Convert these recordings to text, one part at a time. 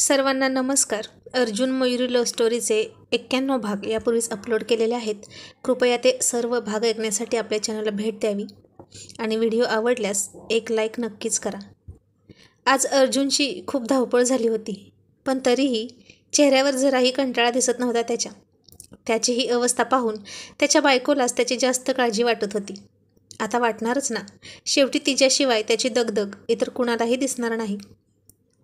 सर्वांना नमस्कार. अर्जुन मयुरी लव्ह स्टोरीचे 91 भाग यापूर्वीच अपलोड केलेले आहेत. कृपया ते सर्व भाग ऐकण्यासाठी आपल्या चॅनलला भेट द्यावी आणि व्हिडिओ आवडल्यास एक लाईक नक्कीच करा. आज अर्जुनची खूप धावपळ झाली होती, पण तरीही चेहऱ्यावर जराही कंटाळा दिसत नव्हता. त्याची ही अवस्था पाहून त्याच्या बायकोलाच त्याची जास्त काळजी वाटत होती. आता वाटणारच ना, शेवटी तिच्याशिवाय त्याची दगदग इतर कुणालाही दिसणार नाही.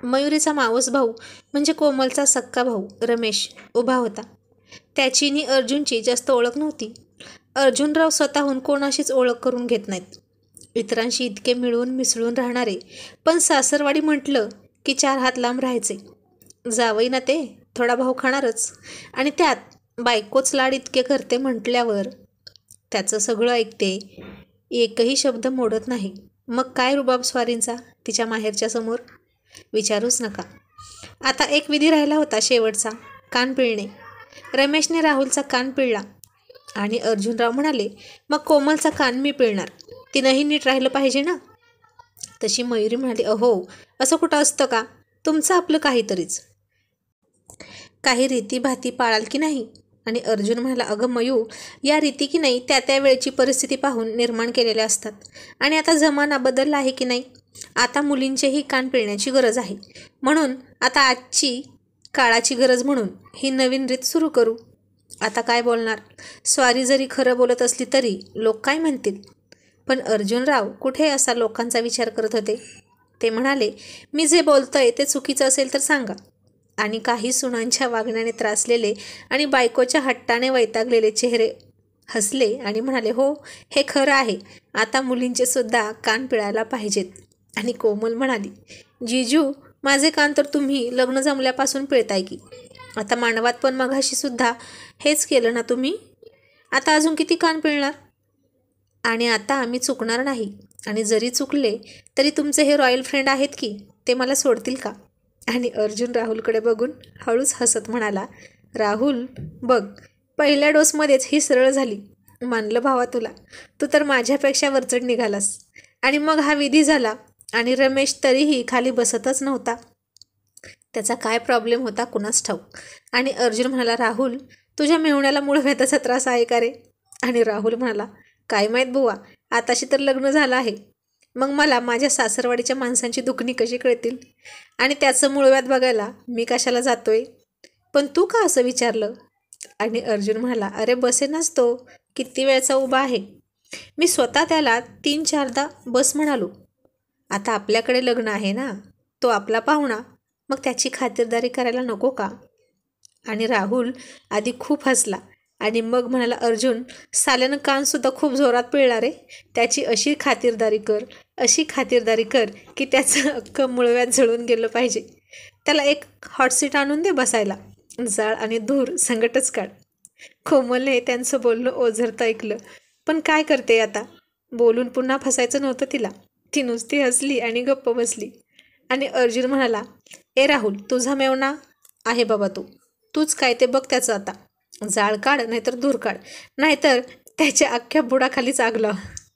मयुरीचा मावस भाऊ म्हणजे कोमलचा सक्का भाऊ रमेश उभा होता. त्याची नि अर्जुनची जास्त ओळख नव्हती. अर्जुनराव स्वतःहून कोणाशीच ओळख करून घेत नाहीत. इतरांशी इतके मिळून मिसळून राहणारे, पण सासरवाडी म्हटलं की 4 हात लांब राहायचे. जावई ना ते थोडा भाव खाणारच, आणि त्यात बायकोच लाड इतके करते म्हटल्यावर त्याचं सगळं ऐकते, एकही शब्द मोडत नाही. मग काय रुबाब स्वारींचा तिच्या माहेरच्या समोर, विचारूच नका. आता एक विधी राहिला होता, शेवटचा, कान पिळणे. रमेशने राहुलचा कान पिळला आणि अर्जुनराव म्हणाले, मग कोमलचा कान मी पिळणार, तिनंही नीट राहिलं पाहिजे ना. तशी मयुरी म्हणाली, अहो असं कुठं असतं का, तुमचं आपलं काहीतरीच, काही रीती भाती पाळाल की नाही. आणि अर्जुन म्हणाला, अगं मयू, या रीती की नाही त्या वेळची परिस्थिती पाहून निर्माण केलेल्या असतात, आणि आता जमाना बदलला आहे की नाही. आता मुलींचेही कान पिळण्याची गरज आहे, म्हणून आता आजची काळाची गरज म्हणून ही नवीन रीत सुरू करू. आता काय बोलणार, स्वारी जरी खरं बोलत असली तरी लोक काय म्हणतील. पण अर्जुनराव कुठे असा लोकांचा विचार करत होते. ते म्हणाले, मी जे बोलतोय ते चुकीचं असेल तर सांगा. आणि काही सुनांच्या वागण्याने त्रासलेले आणि बायकोच्या हट्टाने वैतागलेले चेहरे हसले आणि म्हणाले, हो हे खरं आहे, आता मुलींचे सुद्धा कान पिळायला पाहिजेत. आणि कोमल म्हणाली, जीजू माझे कान तर तुम्ही लग्न जमल्यापासून पिळताय की, आता मांडवात पण मघाशी सुद्धा हेच केलं ना तुम्ही, आता अजून किती कान पिळणार. आणि आता आम्ही चुकणार नाही, आणि जरी चुकले तरी तुमचे हे रॉयल फ्रेंड आहेत की, ते मला सोडतील का. आणि अर्जुन राहुलकडे बघून हळूच हसत म्हणाला, राहुल बघ, पहिल्या डोसमध्येच ही सरळ झाली. मानलं भावा तुला, तू तर माझ्यापेक्षा वरचढ निघालास. आणि मग हा विधी झाला, आणि रमेश तरीही खाली बसतच नव्हता. त्याचा काय प्रॉब्लेम होता कुणास ठाऊक. आणि अर्जुन म्हणाला, राहुल तुझ्या मेहुण्याला मूळव्याधाचा त्रास आहे का रे. आणि राहुल म्हणाला, काय माहीत बुवा, आताशी तर लग्न झालं आहे, मग मला माझ्या सासरवाडीच्या माणसांची दुखणी कशी कळतील, आणि त्याचं मूळव्याध बघायला मी कशाला जातोय. पण तू का असं विचारलं. आणि अर्जुन म्हणाला, अरे बसेनाच तो, किती वेळचा उभा आहे, मी स्वतः त्याला 3-4दा बस म्हणालो. आता आपल्याकडे लग्न आहे ना, तो आपला पाहुणा, मग त्याची खातिरदारी करायला नको का. आणि राहुल आधी खूप हसला आणि मग म्हणाला, अर्जुन साल्यानं कानसुद्धा खूप जोरात पिळला रे, त्याची अशी खातिरदारी कर की त्याचं अख्खं मुळव्याध जळून गेलं पाहिजे. त्याला एक हॉट सीट आणून दे बसायला, जाळ आणि धूर संगटच काढ. कोमलने त्यांचं बोलणं ओझरतं ऐकलं, पण काय करते आता, बोलून पुन्हा फसायचं नव्हतं तिला. ती नुसती हसली आणि गप्प बसली. आणि अर्जुन म्हणाला, ए राहुल तुझा मेवणा आहे बाबा, तूच काय ते बघ त्याचं आता, जाळ काढ नाहीतर धूर काढ, नाहीतर त्याच्या अख्ख्या बुडाखालीच आग लाव,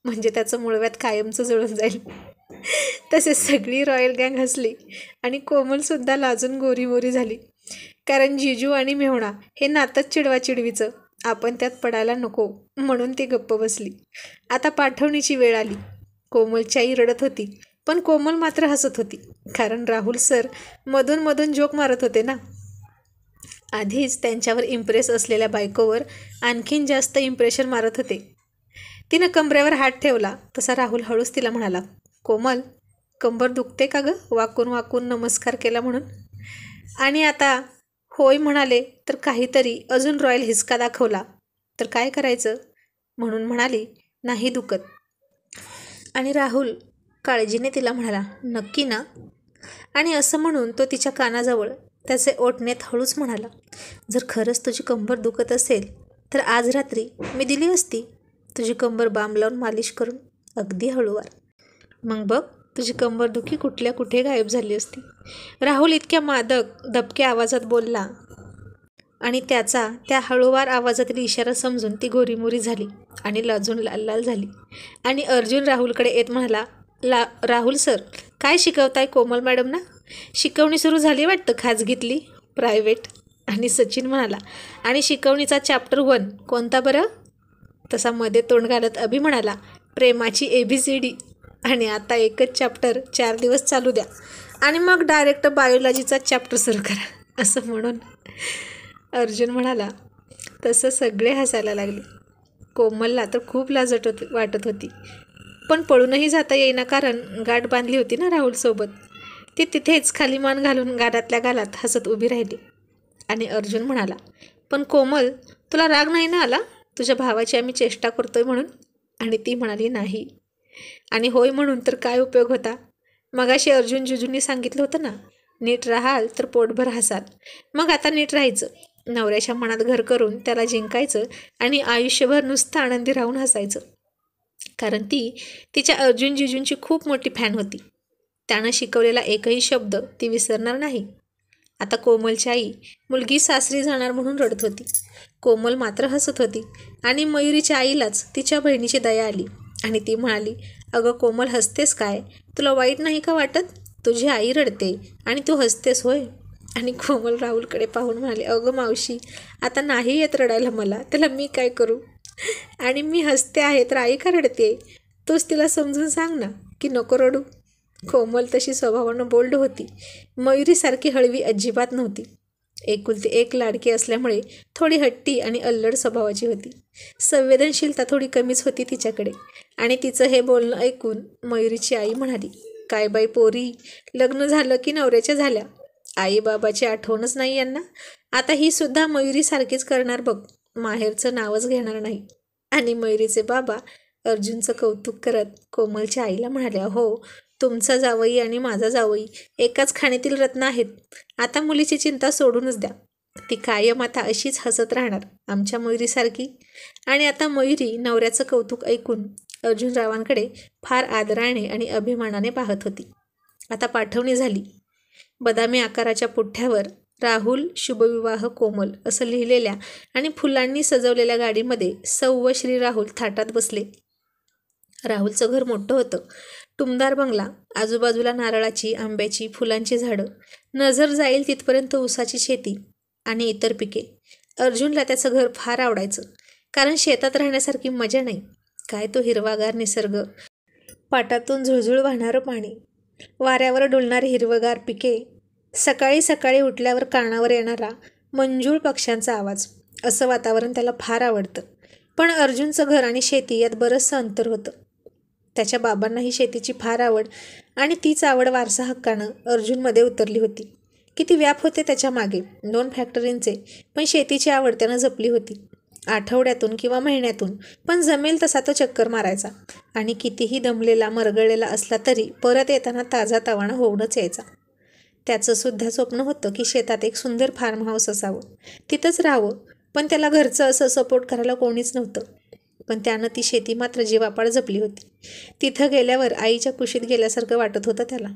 म्हणजे त्याचं मुळव्याध कायमचं जळून जाईल. तसे सगळी रॉयल गँग हसली आणि कोमलसुद्धा लाजून गोरीमोरी झाली, कारण जिजू आणि मेहुणा हे नातंच चिडवाचिडवीचं, आपण त्यात पडायला नको म्हणून ती गप्प बसली. आता पाठवणीची वेळ आली. कोमलच्याही रडत होती, पण कोमल मात्र हसत होती, कारण राहुल सर मधून मधून जोक मारत होते ना. आधीच त्यांच्यावर इम्प्रेस असलेल्या बायकोवर आणखीन जास्त इम्प्रेशन मारत होते. तिनं कंबरेवर हात ठेवला तसा राहुल हळूच तिला म्हणाला, कोमल कंबर दुखते का गं, वाकून वाकून नमस्कार केला म्हणून. आणि आता होय म्हणाले तर काहीतरी अजून रॉयल हिसका दाखवला तर काय करायचं, म्हणून म्हणाली, नाही दुखत. आणि राहुल काळजीने तिला म्हणाला, नक्की ना. आणि असं म्हणून तो तिच्या कानाजवळ त्याचे ओठ नेत हळूच म्हणाला, जर खरंच तुझी कंबर दुखत असेल तर आज रात्री मी दिली असती तुझी कंबर बाम लावून मालिश करून, अगदी हळूवार. मग बघ तुझी कंबरदुखी कुठल्या कुठे गायब झाली असती. राहुल इतक्या मादक दबक्या आवाजात बोलला आणि त्याचा त्या हळूवार आवाजातील इशारा समजून ती गोरीमोरी झाली आणि लाजून लाल लाल झाली. आणि अर्जुन राहुलकडे येत म्हणाला, राहुल सर काय शिकवताय कोमल मॅडम ना, शिकवणी सुरू झाली वाटतं खाजगीतली, प्रायव्हेट. आणि सचिन म्हणाला, आणि शिकवणीचा चॅप्टर 1 कोणता बरं? तसा मध्ये तोंड घालत अभि म्हणाला, प्रेमाची ABCD. आणि आता एकच चॅप्टर 4 दिवस चालू द्या आणि मग डायरेक्ट बायोलॉजीचा चॅप्टर सुरू करा, असं म्हणून अर्जुन म्हणाला. तसं सगळे हसायला लागले. कोमलला तर खूप लाज वाटत होती, पण पळूनही जाता येईना, कारण गाठ बांधली होती ना राहुलसोबत. ती तिथेच खाली मान घालून गालातल्या गालात हसत उभी राहिली. आणि अर्जुन म्हणाला, पण कोमल, तुला राग नाही ना आला तुझ्या भावाची आम्ही चेष्टा करतोय म्हणून? आणि ती म्हणाली, नाही. आणि होय म्हणून तर काय उपयोग होता? मगाशी अर्जुन जिजूंनी सांगितलं होतं ना, नीट राहाल तर पोटभर हसाल. मग आता नीट राहायचं, नवऱ्याच्या मनात घर करून त्याला जिंकायचं आणि आयुष्यभर नुसतं आनंदी राहून हसायचं. कारण ती तिच्या अर्जुन जिजूंची खूप मोठी फॅन होती. त्यानं शिकवलेला एकही शब्द ती विसरणार नाही. आता कोमलची आई मुलगी सासरी जाणार म्हणून रडत होती. कोमल मात्र हसत होती. आणि मयुरीच्या आईलाच तिच्या बहिणीची दया आली आणि ती म्हणाली, अगं कोमल, हसतेस काय? तुला वाईट नाही का वाटत? तुझी आई रडते आणि तू हसतेस होय? आणि कोमल राहुलकडे पाहून म्हणाली, अगं मावशी, आता नाही येत रडायला मला, त्याला मी काय करू? आणि मी हसते आहे तर आई का रडते? तूच तिला समजून सांग ना की नको रडू. कोमल तशी स्वभावानं बोल्ड होती. मयुरीसारखी हळवी अजिबात नव्हती. एकुलती एक लाडकी असल्यामुळे थोडी हट्टी आणि अल्लड स्वभावाची होती. संवेदनशीलता थोडी कमीच होती तिच्याकडे. आणि तिचं हे बोलणं ऐकून मयुरीची आई म्हणाली, काय बाई पोरी, लग्न झालं की नवऱ्याच्या झाल्या, आई बाबाची आठवणच नाही यांना. आता ही सुद्धा मयुरीसारखीच करणार बघ, माहेरचं नावच घेणार नाही. आणि मयुरीचे बाबा अर्जुनचं कौतुक करत कोमलच्या आईला म्हणाल्या, हो, तुमचा जावई आणि माझा जावई एकाच खाणीतील रत्न आहेत. आता मुलीची चिंता सोडूनच द्या, ती कायम आता अशीच हसत राहणार आमच्या मयुरीसारखी. आणि आता मयुरी नवऱ्याचं कौतुक ऐकून अर्जुनरावांकडे फार आदराने आणि अभिमानाने पाहत होती. आता पाठवणी झाली. बदामी आकाराच्या पुठ्ठ्यावर राहुल शुभविवाह कोमल असं लिहिलेल्या आणि फुलांनी सजवलेल्या गाडीमध्ये सौ श्री राहुल थाटात बसले. राहुलचं घर मोठं होतं. टुमदार बंगला, आजूबाजूला नारळाची, आंब्याची, फुलांची झाडं, नजर जाईल तिथपर्यंत ऊसाची शेती आणि इतर पिके. अर्जुनला त्याचं घर फार आवडायचं, कारण शेतात राहण्यासारखी मजा नाही. काय तो हिरवागार निसर्ग, पाटातून झुळझुळ वाहणारं पाणी, वाऱ्यावर डुलणारी हिरवगार पिके, सकाळी सकाळी उठल्यावर कानावर येणारा मंजूळ पक्ष्यांचा आवाज, असं वातावरण त्याला फार आवडतं. पण अर्जुनचं घर आणि शेती यात बरंचसं अंतर होतं. त्याच्या बाबांनाही शेतीची फार आवड आणि तीच आवड वारसा हक्कानं अर्जुनमध्ये उतरली होती. किती व्याप होते त्याच्या मागे, 2 फॅक्टरींचे, पण शेतीची आवड त्यानं जपली होती. आठवड्यातून किंवा महिन्यातून पण जमेल तसा तो चक्कर मारायचा आणि कितीही दमलेला मरगळलेला असला तरी परत येताना ताजा तवाना होऊनच यायचा. त्याचं सुद्धा स्वप्न होतं की शेतात एक सुंदर फार्म हाऊस असावं, तिथंच राहावं, पण त्याला घरचं असं सपोर्ट करायला कोणीच नव्हतं. पण त्यानं ती शेती मात्र जीवापाड जपली होती. तिथं गेल्यावर आईच्या कुशीत गेल्यासारखं वाटत होतं त्याला.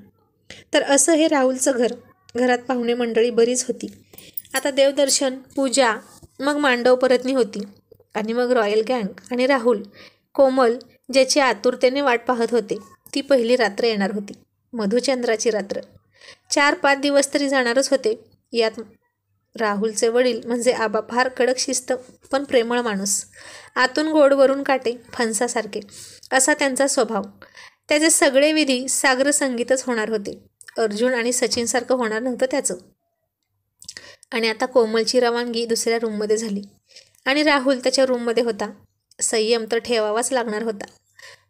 तर असं हे राहुलचं घर. घरात पाहुणे मंडळी बरीच होती. आता देवदर्शन, पूजा, मग मांडव परतणी होती आणि मग रॉयल गँग आणि राहुल. कोमल, ज्याची आतुरतेने वाट पाहत होते, ती पहिली रात्र येणार होती, मधुचंद्राची रात्र. 4-5 दिवस तरी जाणारच होते. यात राहुलचे वडील म्हणजे आबा फार कडक शिस्त पण प्रेमळ माणूस, आतून गोड वरून काटे, फणसासारखे असा त्यांचा स्वभाव. त्याचे सगळे विधी सागर संगीतच होणार होते. अर्जुन आणि सचिनसारखं होणार नव्हतं त्याचं. आणि आता कोमलची रवानगी दुसऱ्या रूममध्ये झाली आणि राहुल त्याच्या रूममध्ये होता. संयम तर ठेवावाच लागणार होता.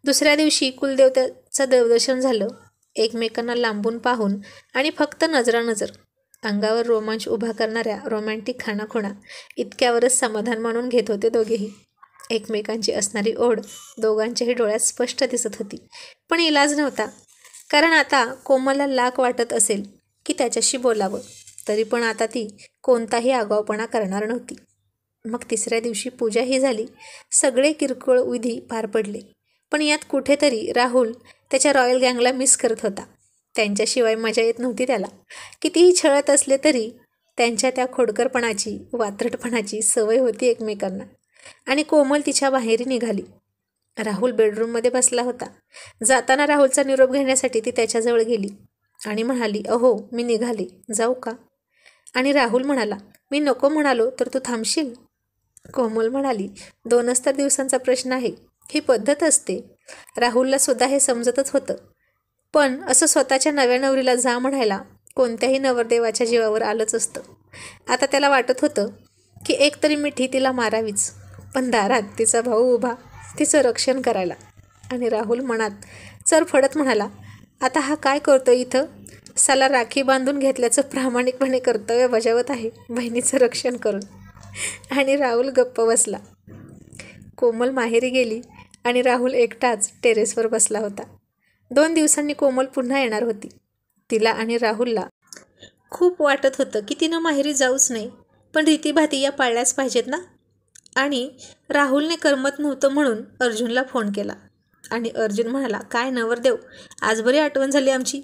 दुसऱ्या दिवशी कुलदेवतेचं देवदर्शन झालं. एकमेकांना लांबून पाहून आणि फक्त नजरानजर, अंगावर रोमांच उभा करणाऱ्या रोमॅन्टिक खाणाखुणा इतक्यावरच समाधान मानून घेत होते दोघेही. एकमेकांची असणारी ओढ दोघांच्याही डोळ्यात स्पष्ट दिसत होती. पण इलाज नव्हता, कारण आता कोमलला लाख वाटत असेल की त्याच्याशी बोलावं, तरी पण आता ती कोणताही आगाऊपणा करणार नव्हती. मग तिसऱ्या दिवशी पूजाही झाली. सगळे किरकोळ विधी पार पडले. पण यात कुठेतरी राहुल त्याच्या रॉयल गँगला मिस करत होता. त्यांच्याशिवाय मजा येत नव्हती त्याला. कितीही छळत असले तरी त्यांच्या त्या खोडकरपणाची, वात्रटपणाची सवय होती एकमेकांना. आणि कोमल तिच्या बाहेर निघाली. राहुल बेडरूममध्ये बसला होता. जाताना राहुलचा निरोप घेण्यासाठी ती त्याच्याजवळ गेली आणि म्हणाली, अहो मी निघाले, जाऊ का? आणि राहुल म्हणाला, मी नको म्हणालो तर तू थांबशील? कोमल म्हणाली, 2च तर दिवसांचा प्रश्न आहे, ही पद्धत असते. राहुलला सुद्धा हे समजतच होतं, पण असं स्वतःच्या नव्या नवरीला जा म्हणायला कोणत्याही नवरदेवाच्या जीवावर आलंच असतं. आता त्याला वाटत होतं की एकतरी मिठी तिला मारावीच, पण दारात तिचा भाऊ उभा तिचं रक्षण करायला. आणि राहुल मनात चरफडत म्हणाला, आता हा काय करतोय इथं? साला राखी बांधून घेतल्याचं प्रामाणिकपणे कर्तव्य बजावत आहे बहिणीचं रक्षण करून. आणि राहुल गप्प बसला. कोमल माहेरी गेली आणि राहुल एकटाच टेरेसवर बसला होता. 2 दिवसांनी कोमल पुन्हा येणार होती. तिला आणि राहुलला खूप वाटत होतं की तिनं माहेरी जाऊच नाही, पण रीतीभाती या पाळल्याच पाहिजेत ना. आणि राहुलने करमत नव्हतं म्हणून अर्जुनला फोन केला. आणि अर्जुन म्हणाला, काय नवरदेव, आज बरी आठवण झाली आमची.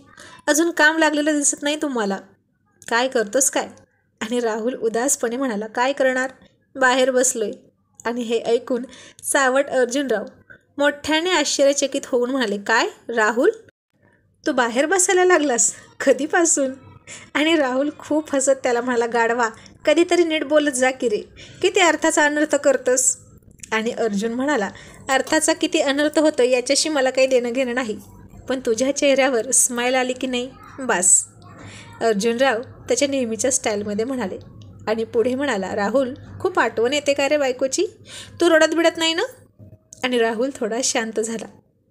अजून काम लागलेलं दिसत नाही तुम्हाला. काय करतोस काय? आणि राहुल उदासपणे म्हणाला, काय करणार, बाहेर बसलोय. आणि हे ऐकून सावट अर्जुनराव मोठ्याने आश्चर्यचकित होऊन म्हणाले, काय राहुल, तू बाहेर बसायला लागलास? कधीपासून? आणि राहुल खूप हसत त्याला म्हणाला, गाढवा, कधीतरी नीट बोलत जा की रे, किती अर्थाचा अनर्थ करतोस. आणि अर्जुन म्हणाला, अर्थाचा किती अनर्थ होतो याच्याशी मला काही देणं घेणं नाही, पण तुझ्या चेहऱ्यावर स्माईल आली की नाही, बास. अर्जुनराव त्याच्या नेहमीच्या स्टाईलमध्ये म्हणाले. आणि पुढे म्हणाला, राहुल, खूप आठवण येते का रे बायकोची? तू रडत बिडत नाही ना? आणि राहुल थोडा शांत झाला.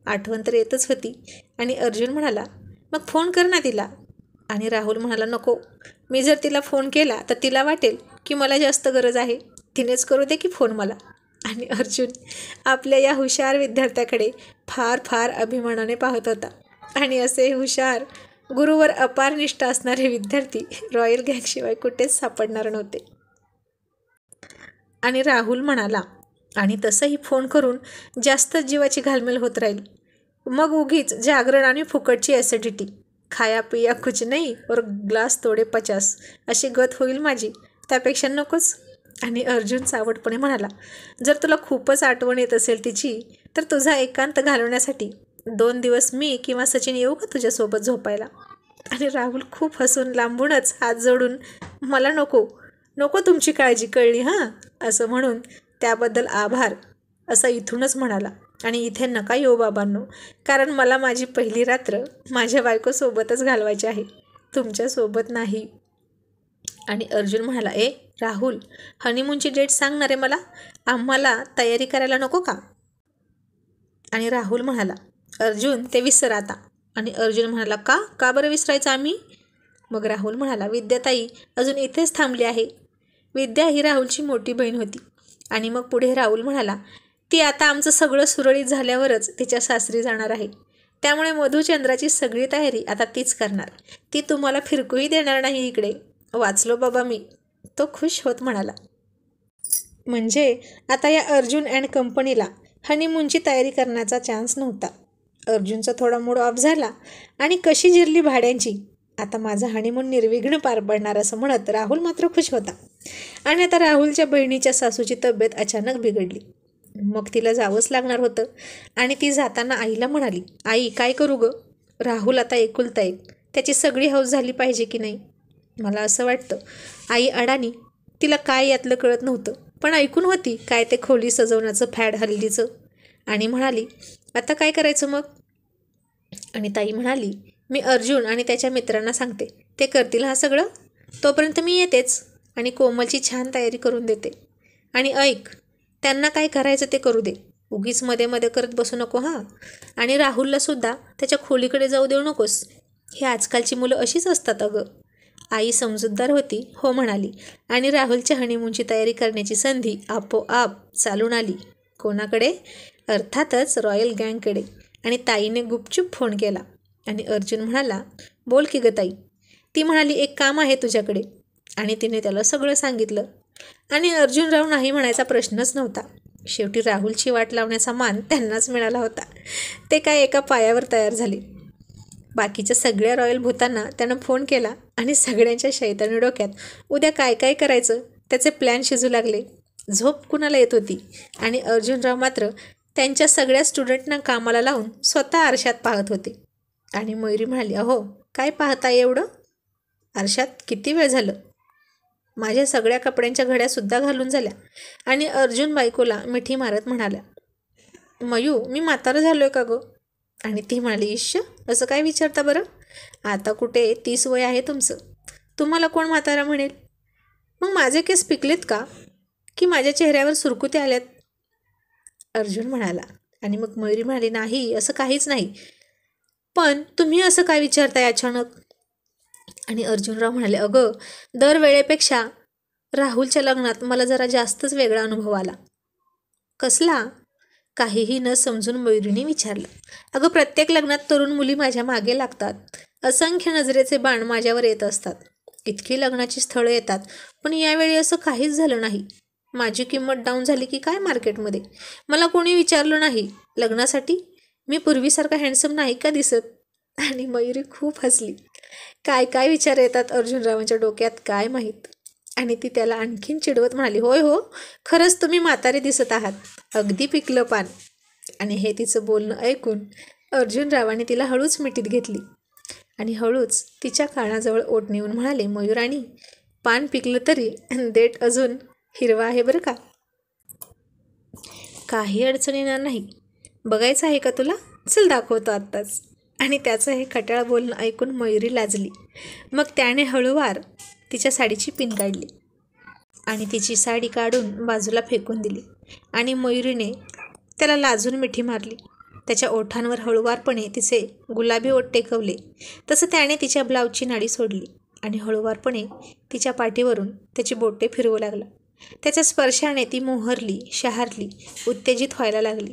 आठवण तर येतच होती. आणि अर्जुन म्हणाला, मग फोन कर ना तिला. आणि राहुल म्हणाला, नको, मी जर तिला फोन केला तर तिला वाटेल की मला जास्त गरज आहे, तिनेच करू दे की फोन मला. आणि अर्जुन आपल्या या हुशार विद्यार्थ्याकडे फार फार अभिमानाने पाहत होता. आणि असे हुशार, गुरुवर अपार निष्ठा असणारे विद्यार्थी रॉयल गँगशिवाय कुठेच सापडणार नव्हते. आणि राहुल म्हणाला, आणि तसंही फोन करून जास्त जीवाची घालमेल होत राहील, मग उगीच जागरण आणि फुकटची ॲसिडिटी, खाया पिया कुछ नाही और ग्लास तोडे 50 अशी गत होईल माझी, त्यापेक्षा नकोच. आणि अर्जुन सावटपणे म्हणाला, जर तुला खूपच आठवण येत असेल तिची तर तुझा एकांत घालवण्यासाठी 2 दिवस मी किंवा सचिन येऊ का तुझ्यासोबत झोपायला? आणि राहुल खूप हसून लांबूनच हात जोडून, मला नको, नको तुमची काळजी, कळली हां, असं म्हणून त्याबद्दल आभार असं इथूनच म्हणाला. आणि इथे नका येऊ बाबांनो, कारण मला माझी पहिली रात्र माझ्या बायकोसोबतच घालवायची आहे, तुमच्यासोबत नाही. आणि अर्जुन म्हणाला, राहुल, हनीमूनची डेट सांगणार आहे मला, आम्हाला तयारी करायला नको का? आणि राहुल म्हणाला, अर्जुन, ते विसर आता. आणि अर्जुन म्हणाला, का बरं विसरायचं आम्ही? मग राहुल म्हणाला, विद्याताई अजून इथेच थांबली आहे. विद्या ही राहुलची मोठी बहीण होती. आणि मग पुढे राहुल म्हणाला, ती आता आमचं सगळं सुरळीत झाल्यावरच तिच्या सासरी जाणार आहे, त्यामुळे मधुचंद्राची सगळी तयारी आता तीच करणार, ती तुम्हाला फिरकूही देणार नाही इकडे. वाचलो बाबा मी, तो खुश होत म्हणाला. म्हणजे आता या अर्जुन अँड कंपनीला हनीमूनची तयारी करण्याचा चान्स नव्हता. अर्जुनचा थोडा मूड ऑफ झाला आणि कशी जिरली भाड्यांची, आता माझा हनीमून निर्विघ्न पार पडणार असं म्हणत राहुल मात्र खुश होता. आणि आता राहुलच्या बहिणीच्या सासूची तब्येत अचानक बिघडली, मग तिला जावंच लागणार होतं. आणि ती जाताना आईला म्हणाली, आई काय करू गं, राहुल आता एकुलता एक, त्याची सगळी हौस झाली पाहिजे की नाही. मला असं वाटतं. आई अडाणी, तिला काय यातलं कळत नव्हतं, पण ऐकून होती काय ते खोली सजवण्याचं फॅड हल्लीचं. आणि म्हणाली, आता काय करायचं मग? आणि ताई म्हणाली, मी अर्जुन आणि त्याच्या मित्रांना सांगते, ते करतील हा सगळं, तोपर्यंत मी येतेच आणि कोमलची छान तयारी करून देते. आणि ऐक, त्यांना काय करायचं ते करू दे, उगीच मध्ये मध्ये करत बसू नको हां. आणि राहुलला सुद्धा त्याच्या खोलीकडे जाऊ देऊ नकोस, ही आजकालची मुलं अशीच असतात अगं. आई समजूतदार होती, हो म्हणाली. आणि राहुलच्या हनीमूनची तयारी करण्याची संधी आपोआप चालून आली. कोणाकडे? अर्थातच रॉयल गँगकडे. आणि ताईने गुपचूप फोन केला. आणि अर्जुन म्हणाला, बोल की गं ताई. ती म्हणाली, एक काम आहे तुझ्याकडे. आणि तिने त्याला सगळं सांगितलं. आणि अर्जुनराव नाही म्हणायचा प्रश्नच नव्हता. शेवटी राहुलची वाट लावण्याचा मान त्यांनाच मिळाला होता. ते काय एका पायावर तयार झाले. बाकीच्या सगळ्या रॉयल भूतांना त्यानं फोन केला आणि सगळ्यांच्या शैतानी डोक्यात उद्या काय काय करायचं त्याचे प्लॅन शिजू लागले. झोप कुणाला येत होती. आणि अर्जुनराव मात्र त्यांच्या सगळ्या स्टुडंटना कामाला लावून स्वतः आरशात पाहत होते. आणि मयुरी म्हणाली, अहो काय पाहताय एवढं? आरशात किती वेळ झालं? माझ्या सगळ्या कपड्यांच्या घड्यासुद्धा घालून झाल्या. आणि अर्जुन बायकोला मिठी मारत म्हणाल्या, मयू, मी म्हातारं झालोय का गं? आणि ती म्हणाली, इश्य, असं काय विचारता बरं? आता कुठे 30 वय आहे तुमचं, तुम्हाला कोण म्हातारा म्हणेल? मग माझे केस पिकलेत का, की माझ्या चेहऱ्यावर सुरकुते आल्यात? अर्जुन म्हणाला. आणि मग मयुरी म्हणाली, नाही, असं काहीच नाही, पण तुम्ही असं काय विचारताय अचानक? आणि अर्जुनराव म्हणाले, अगं, दरवेळेपेक्षा राहुलच्या लग्नात मला जरा जास्तच वेगळा अनुभव आला. कसला? काहीही न समजून मयुरीने विचारलं. अगं, प्रत्येक लग्नात तरुण मुली माझ्या मागे लागतात. असंख्य नजरेचे बाण माझ्यावर येत असतात. इतकी लग्नाची स्थळं येतात, पण यावेळी असं काहीच झालं नाही. माझी किंमत डाऊन झाली की काय मार्केटमध्ये? मला कोणी विचारलं नाही लग्नासाठी मी पूर्वीसारखा हँडसम नाही का दिसत? आणि मयुरी खूप हसली. काय काय विचार येतात अर्जुनरावांच्या डोक्यात काय माहीत. आणि ती त्याला आणखीन चिडवत म्हणाली, होय हो, खरंच तुम्ही म्हातारे दिसत आहात, अगदी पिकलं पान. आणि हे तिचं बोलणं ऐकून अर्जुनरावांनी तिला हळूच मिठीत घेतली आणि हळूच तिच्या कानाजवळ ओठ नेऊन म्हणाले, मयुराणी, पान पिकलं तरी देठ अजून हिरवा आहे बरं का. काही अडचण येणार नाही. बघायचं आहे का तुला? चल दाखवतो आत्ताच. आणि त्याचं हे खट्याळ बोलणं ऐकून मयुरी लाजली. मग त्याने हळूवार तिच्या साडीची पिन काढली आणि तिची साडी काढून बाजूला फेकून दिली. आणि मयुरीने त्याला लाजून मिठी मारली. त्याच्या ओठांवर हळूवारपणे तिचे गुलाबी ओठ टेकवले. तसं त्याने तिच्या ब्लाऊजची नाडी सोडली आणि हळूवारपणे तिच्या पाठीवरून त्याची बोटे फिरवू लागला. त्याच्या स्पर्शाने ती मोहरली, शहारली, उत्तेजित व्हायला लागली.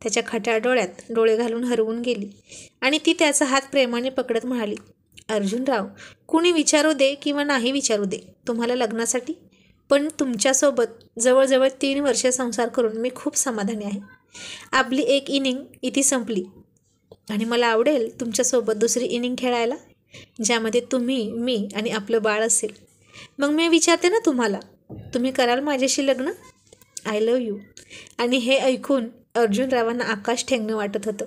त्याच्या खट्याळ डोळ्यात डोळे घालून हरवून गेली. आणि ती त्याचा हात प्रेमाने पकडत म्हणाली, अर्जुनराव, कुणी विचारू दे किंवा नाही विचारू दे तुम्हाला लग्नासाठी, पण तुमच्यासोबत जवळजवळ 3 वर्ष संसार करून मी खूप समाधानी आहे. आपली एक इनिंग इथे संपली आणि मला आवडेल तुमच्यासोबत दुसरी इनिंग खेळायला, ज्यामध्ये तुम्ही, मी आणि आपलं बाळ असेल. मग मी विचारते ना तुम्हाला, तुम्ही कराल माझ्याशी लग्न? I love you. आणि हे ऐकून अर्जुनरावांना आकाश ठेंगणं वाटत होतं.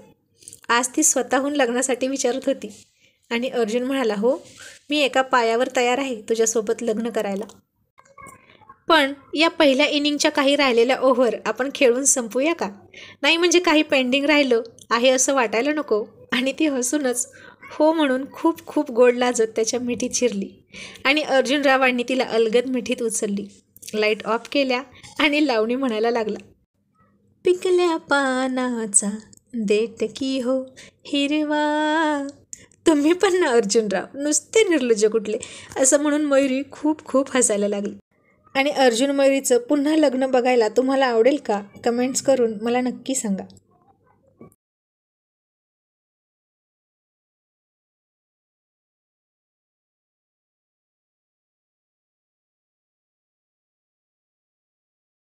आज ती स्वतःहून लग्नासाठी विचारत होती. आणि अर्जुन म्हणाला, हो, मी एका पायावर तयार आहे तुझ्यासोबत लग्न करायला. पण या पहिल्या इनिंगच्या काही राहिलेल्या ओव्हर आपण खेळून संपूया का? नाही म्हणजे काही पेंडिंग राहिलं आहे असं वाटायला नको. आणि ती हसूनच हो म्हणून खूप खूप गोड लाजत त्याच्या मिठीत शिरली. आणि अर्जुनरावांनी तिला अलगद मिठीत उचलली, लाईट ऑफ केल्या आणि लावणी म्हणायला लागला, पिकल्या पानाचा देठ की हो हिरवा. तुम्ही पण ना अर्जुनराव, नुसते निर्लज्ज कुठले, असं म्हणून मयुरी खूप खूप हसायला लागली. आणि अर्जुन मयुरीचं पुन्हा लग्न बघायला तुम्हाला आवडेल का? कमेंट्स करून मला नक्की सांगा.